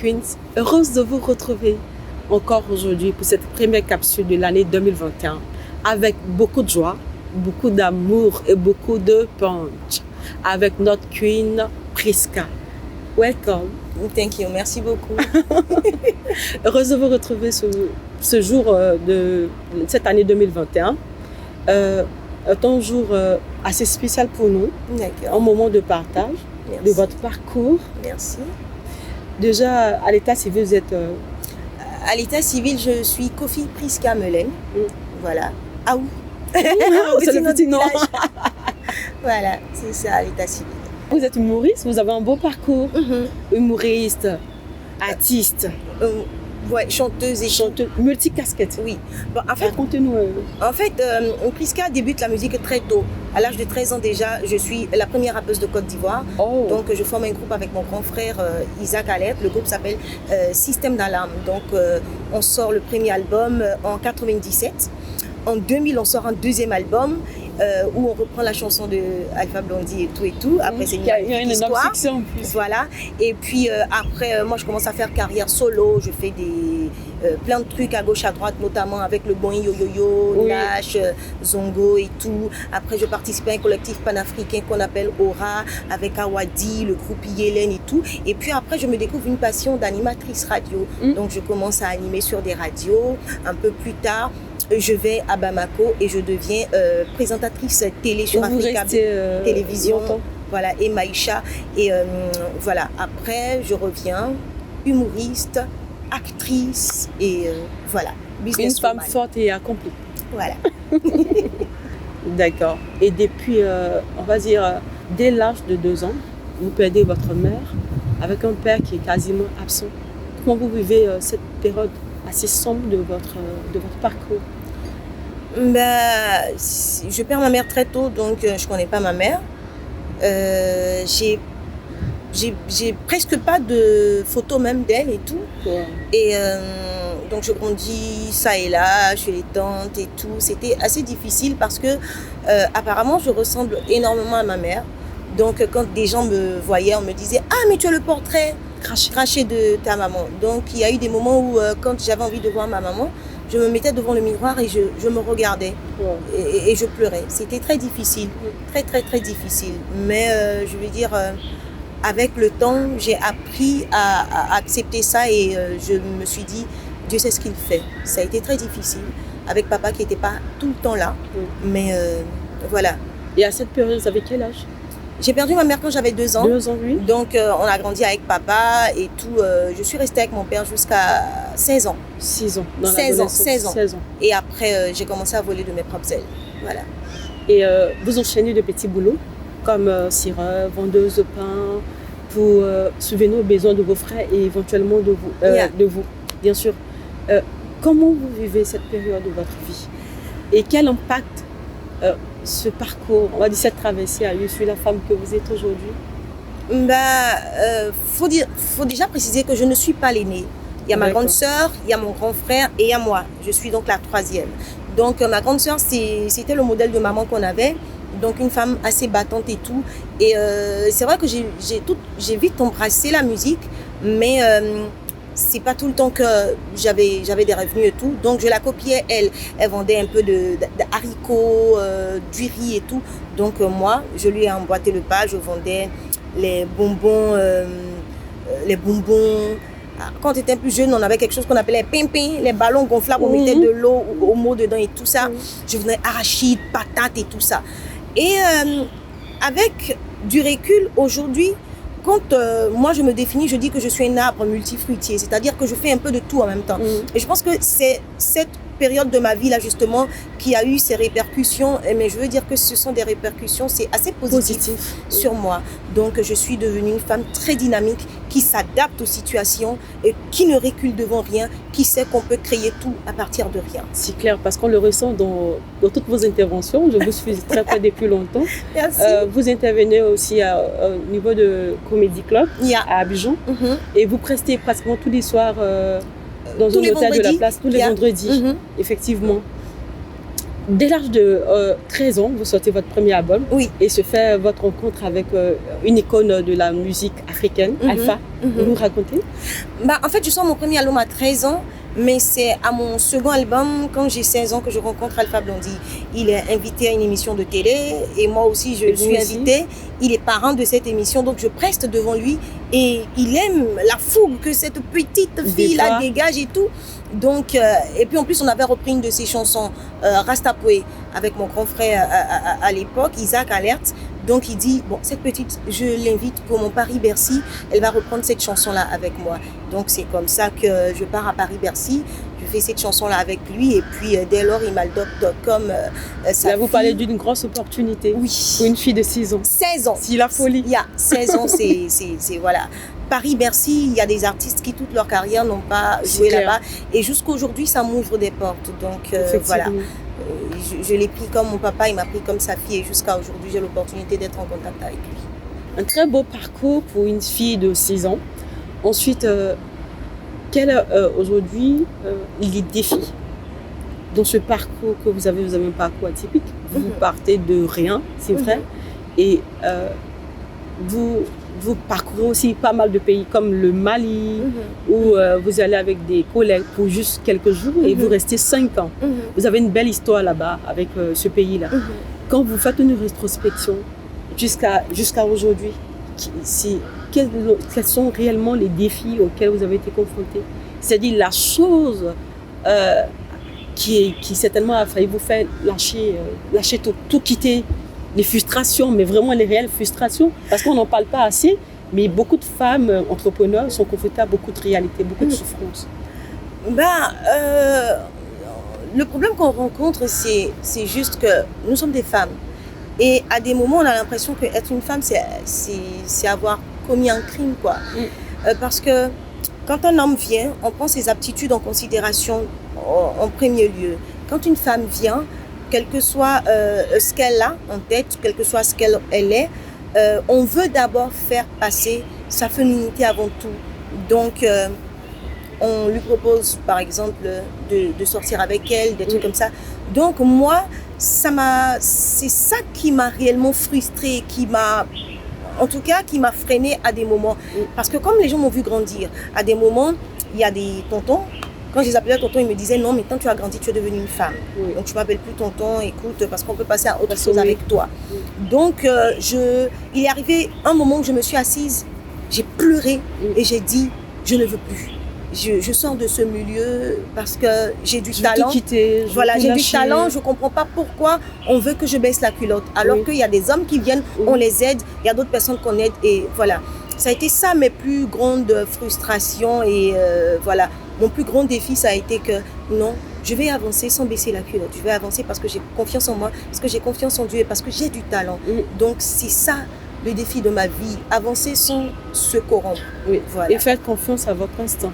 Queens, heureuse de vous retrouver encore aujourd'hui pour cette première capsule de l'année 2021 avec beaucoup de joie, beaucoup d'amour et beaucoup de punch avec notre Queen Prisca. Welcome. Thank you, merci beaucoup. Heureuse de vous retrouver ce jour de cette année 2021. Un jour assez spécial pour nous, un moment de partage de votre parcours. Merci. Déjà, à l'état civil, vous êtes... À l'état civil, je suis Kofi Prisca Melen. Voilà. Ah où c'est le petit nom. Voilà, c'est ça, à l'état civil. Vous êtes humoriste, vous avez un beau parcours. Humoriste, artiste. Ouais, chanteuse et chanteuse, multicasquette. Oui. Bon, en fait, racontez-nous. En fait, Prisca débute la musique très tôt. À l'âge de 13 ans déjà, je suis la première rappeuse de Côte d'Ivoire. Oh. Donc, je forme un groupe avec mon grand frère Isaac Alert. Le groupe s'appelle Système d'Alarme. Donc, on sort le premier album en 97. En 2000, on sort un deuxième album où on reprend la chanson de Alpha Blondy et tout. Après, c'est il y a une énorme section en plus. Voilà. Et puis après, moi, je commence à faire carrière solo. Je fais plein de trucs à gauche, à droite, notamment avec le Boing Yo-Yo-Yo, Nash, Zongo et tout. Après, je participe à un collectif panafricain qu'on appelle Aura, avec Awadi, le groupe Yélène et tout. Et puis après, je me découvre une passion d'animatrice radio. Donc, je commence à animer sur des radios. Un peu plus tard, je vais à Bamako et je deviens présentatrice télé sur Africa Télévision. Voilà, et Maïcha. Et voilà, après, je reviens humoriste, actrice et voilà. Une femme forte et accomplie. Voilà. D'accord. Et depuis, on va dire, dès l'âge de 2 ans, vous perdez votre mère avec un père qui est quasiment absent. Comment vous vivez cette période assez sombre de votre parcours? Je perds ma mère très tôt, donc je ne connais pas ma mère. J'ai presque pas de photos même d'elle et tout. Ouais. Et donc je grandis ça et là, je fais les tantes et tout. C'était assez difficile parce que apparemment je ressemble énormément à ma mère. Donc quand des gens me voyaient, on me disait « Ah mais tu as le portrait craché de ta maman ». Donc il y a eu des moments où quand j'avais envie de voir ma maman, je me mettais devant le miroir et je me regardais et je pleurais. C'était très difficile, très très très difficile. Mais je veux dire, avec le temps, j'ai appris à accepter ça et je me suis dit, Dieu sait ce qu'il fait. Ça a été très difficile avec papa qui n'était pas tout le temps là. Mais voilà. Et à cette période, vous avez quel âge? J'ai perdu ma mère quand j'avais 2 ans. 2 ans, oui. Donc, on a grandi avec papa et tout. Je suis restée avec mon père jusqu'à 16 ans. 6 ans. 16 ans. 16 ans. Et après, j'ai commencé à voler de mes propres ailes. Voilà. Et vous enchaînez de petits boulots comme sireur, vendeuse de pain pour subvenir aux besoins de vos frères et éventuellement de vous, bien sûr. Comment vous vivez cette période de votre vie? Et quel impact ce parcours, on va dire cette traversée a eu sur la femme que vous êtes aujourd'hui? Faut déjà préciser que je ne suis pas l'aînée. Il y a ma grande sœur, il y a mon grand frère et il y a moi. Je suis donc la 3e. Donc ma grande sœur, c'était le modèle de maman qu'on avait. Donc une femme assez battante et tout. Et c'est vrai que j'ai vite embrassé la musique, mais c'est pas tout le temps que j'avais des revenus et tout. Donc je la copiais, elle vendait un peu de haricots, du riz et tout. Donc moi, je lui ai emboîté le pas, je vendais les bonbons. Quand on était plus jeune, on avait quelque chose qu'on appelait les pimpins, les ballons gonflables, on mettait de l'eau au mot dedans et tout ça. Je vendais arachides, patates et tout ça. Et avec du recul aujourd'hui, quand moi je me définis, je dis que je suis un arbre multifruitier, c'est-à-dire que je fais un peu de tout en même temps. Et je pense que c'est cette période de ma vie là justement qui a eu ces répercussions, mais je veux dire que ce sont des répercussions, c'est assez positif sur moi. Donc je suis devenue une femme très dynamique qui s'adapte aux situations et qui ne recule devant rien, qui sait qu'on peut créer tout à partir de rien. C'est clair, parce qu'on le ressent dans toutes vos interventions. Je vous suis très près depuis longtemps. Merci. Vous intervenez aussi au niveau de Comedy Club à Abidjan et vous prestez pratiquement tous les soirs dans un hôtel de la place, tous les vendredis, effectivement. Dès l'âge de 13 ans, vous sortez votre premier album. Oui. Et se fait votre rencontre avec une icône de la musique africaine, Alpha. Vous nous racontez? En fait, je sors mon premier album à 13 ans. Mais c'est à mon second album, quand j'ai 16 ans, que je rencontre Alpha Blondy. Il est invité à une émission de télé et moi aussi je suis invitée. Il est parrain de cette émission, donc je preste devant lui et il aime la fougue que cette petite fille-là dégage et tout. Donc, et puis en plus, on avait repris une de ses chansons, Rastapoué, avec mon grand frère à l'époque, Isaac Alert. Donc il dit, bon, cette petite, je l'invite pour mon Paris-Bercy, elle va reprendre cette chanson-là avec moi. Donc c'est comme ça que je pars à Paris-Bercy, je fais cette chanson-là avec lui et puis dès lors il m'adopte comme sa Là, vous parlez d'une grosse opportunité. Oui. Pour une fille de 6 ans. 16 ans. C'est la folie. Il y a 16 ans, c'est voilà. Paris-Bercy, il y a des artistes qui toute leur carrière n'ont pas joué là-bas et jusqu'à aujourd'hui ça m'ouvre des portes. Donc voilà. Je l'ai pris comme mon papa, il m'a pris comme sa fille et jusqu'à aujourd'hui, j'ai l'opportunité d'être en contact avec lui. Un très beau parcours pour une fille de 6 ans. Ensuite, quels aujourd'hui les défis dans ce parcours que vous avez un parcours atypique. Vous partez de rien, c'est vrai, et vous parcourez aussi pas mal de pays comme le Mali, où vous allez avec des collègues pour juste quelques jours et vous restez 5 ans. Vous avez une belle histoire là-bas avec ce pays-là. Quand vous faites une rétrospection jusqu'à aujourd'hui, quels sont réellement les défis auxquels vous avez été confrontés? C'est-à-dire la chose qui certainement a failli vous faire lâcher tout quitter, les frustrations, mais vraiment les réelles frustrations, parce qu'on n'en parle pas assez, mais beaucoup de femmes entrepreneurs sont confrontées à beaucoup de réalités, beaucoup de souffrances. Le problème qu'on rencontre, c'est juste que nous sommes des femmes. Et à des moments, on a l'impression qu'être une femme, c'est avoir commis un crime, quoi. Parce que quand un homme vient, on prend ses aptitudes en considération en premier lieu. Quand une femme vient, quel que soit ce qu'elle a en tête, quel que soit ce qu'elle est, on veut d'abord faire passer sa féminité avant tout. Donc, on lui propose, par exemple, de sortir avec elle, des trucs comme ça. Donc, moi, c'est ça qui m'a réellement frustrée, qui m'a freinée à des moments. Parce que comme les gens m'ont vu grandir, à des moments, il y a des tontons. Quand je les appelais tonton, ils me disaient non, mais quand tu as grandi, tu es devenue une femme. Donc tu ne m'appelles plus tonton, écoute, parce qu'on peut passer à autre chose avec toi. Donc il est arrivé un moment où je me suis assise, j'ai pleuré et j'ai dit, je ne veux plus. Je sors de ce milieu parce que j'ai du talent. Voilà, j'ai du talent, je ne comprends pas pourquoi on veut que je baisse la culotte. Alors qu'il y a des hommes qui viennent, on les aide, il y a d'autres personnes qu'on aide et voilà. Ça a été ça mes plus grandes frustrations et voilà. Mon plus grand défi, ça a été que non, je vais avancer sans baisser la culotte. Je vais avancer parce que j'ai confiance en moi, parce que j'ai confiance en Dieu et parce que j'ai du talent. Donc, c'est ça le défi de ma vie, avancer sans se corrompre. Voilà. Et faire confiance à votre instinct,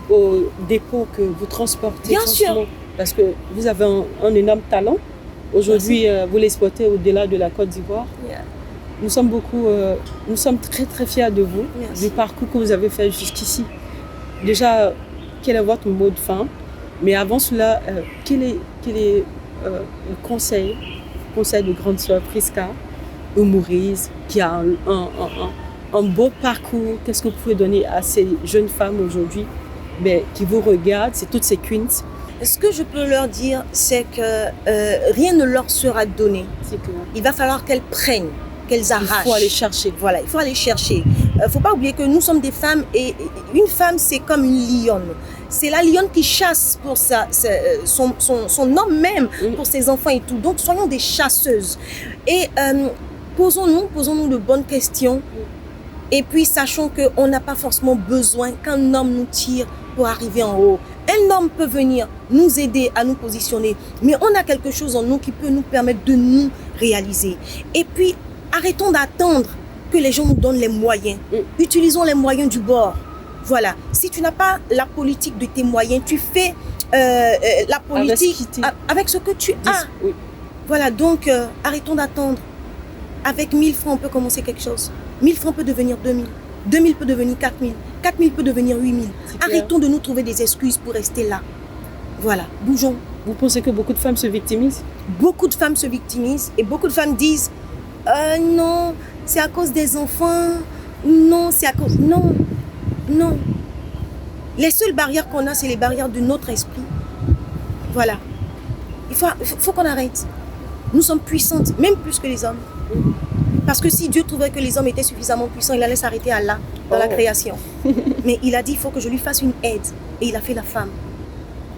au dépôt que vous transportez. Bien sûr. Parce que vous avez un énorme talent. Aujourd'hui, vous l'exploitez au-delà de la Côte d'Ivoire. Nous sommes très très fiers de vous, du parcours que vous avez fait jusqu'ici. Déjà, quel est votre mot de fin? Mais avant cela, quel est le conseil de grande sœur Prisca, humoriste, qui a un beau parcours? Qu'est-ce que vous pouvez donner à ces jeunes femmes aujourd'hui qui vous regardent, c'est toutes ces queens? Ce que je peux leur dire, c'est que rien ne leur sera donné. Il va falloir qu'elles prennent, qu'elles arrachent. Il faut aller chercher. Voilà, il faut aller chercher. Il ne faut pas oublier que nous sommes des femmes et une femme, c'est comme une lionne. C'est la lionne qui chasse pour son homme même, pour ses enfants et tout. Donc, soyons des chasseuses. Et posons-nous de bonnes questions. Et puis, sachons qu'on n'a pas forcément besoin qu'un homme nous tire pour arriver en haut. Un homme peut venir nous aider à nous positionner, mais on a quelque chose en nous qui peut nous permettre de nous réaliser. Et puis, arrêtons d'attendre que les gens nous donnent les moyens. Utilisons les moyens du bord. Voilà. Si tu n'as pas la politique de tes moyens, tu fais la politique avec ce que tu as. Voilà. Donc, arrêtons d'attendre. Avec 1000 francs, on peut commencer quelque chose. 1000 francs peut devenir 2000. 2000 peut devenir 4000. 4000 peut devenir 8000. Arrêtons de nous trouver des excuses pour rester là. Voilà, bougeons. Vous pensez que beaucoup de femmes se victimisent? Beaucoup de femmes se victimisent et beaucoup de femmes disent non, c'est à cause des enfants. Non, c'est à cause... Non, non. Les seules barrières qu'on a, c'est les barrières de notre esprit. Voilà. Il faut qu'on arrête. Nous sommes puissantes, même plus que les hommes. Parce que si Dieu trouvait que les hommes étaient suffisamment puissants, il allait s'arrêter à là, dans la création. Mais il a dit, il faut que je lui fasse une aide. Et il a fait la femme.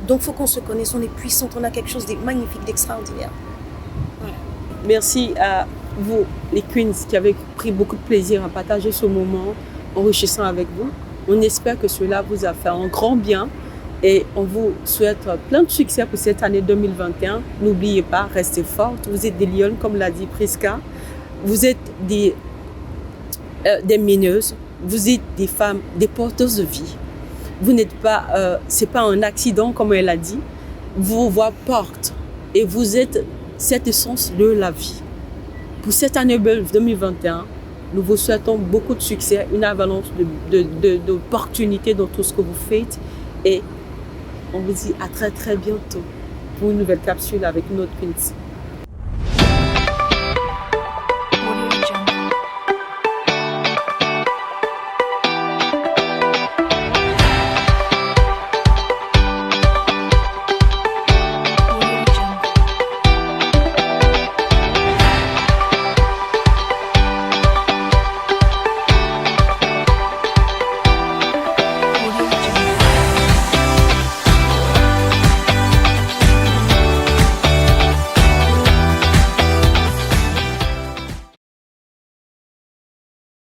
Donc il faut qu'on se connaisse, on est puissante, on a quelque chose de magnifique, d'extraordinaire. Voilà. Merci à vous, les queens, qui avez pris beaucoup de plaisir à partager ce moment enrichissant avec vous. On espère que cela vous a fait un grand bien et on vous souhaite plein de succès pour cette année 2021. N'oubliez pas, restez fortes. Vous êtes des lionnes, comme l'a dit Prisca. Vous êtes des mineuses. Vous êtes des femmes, des porteuses de vie. Vous n'êtes pas, c'est pas un accident, comme elle a dit. Vos voix portent et vous êtes cette essence de la vie. Pour cette année 2021, nous vous souhaitons beaucoup de succès, une avalanche d'opportunités dans tout ce que vous faites. Et on vous dit à très très bientôt pour une nouvelle capsule avec une autre Queens.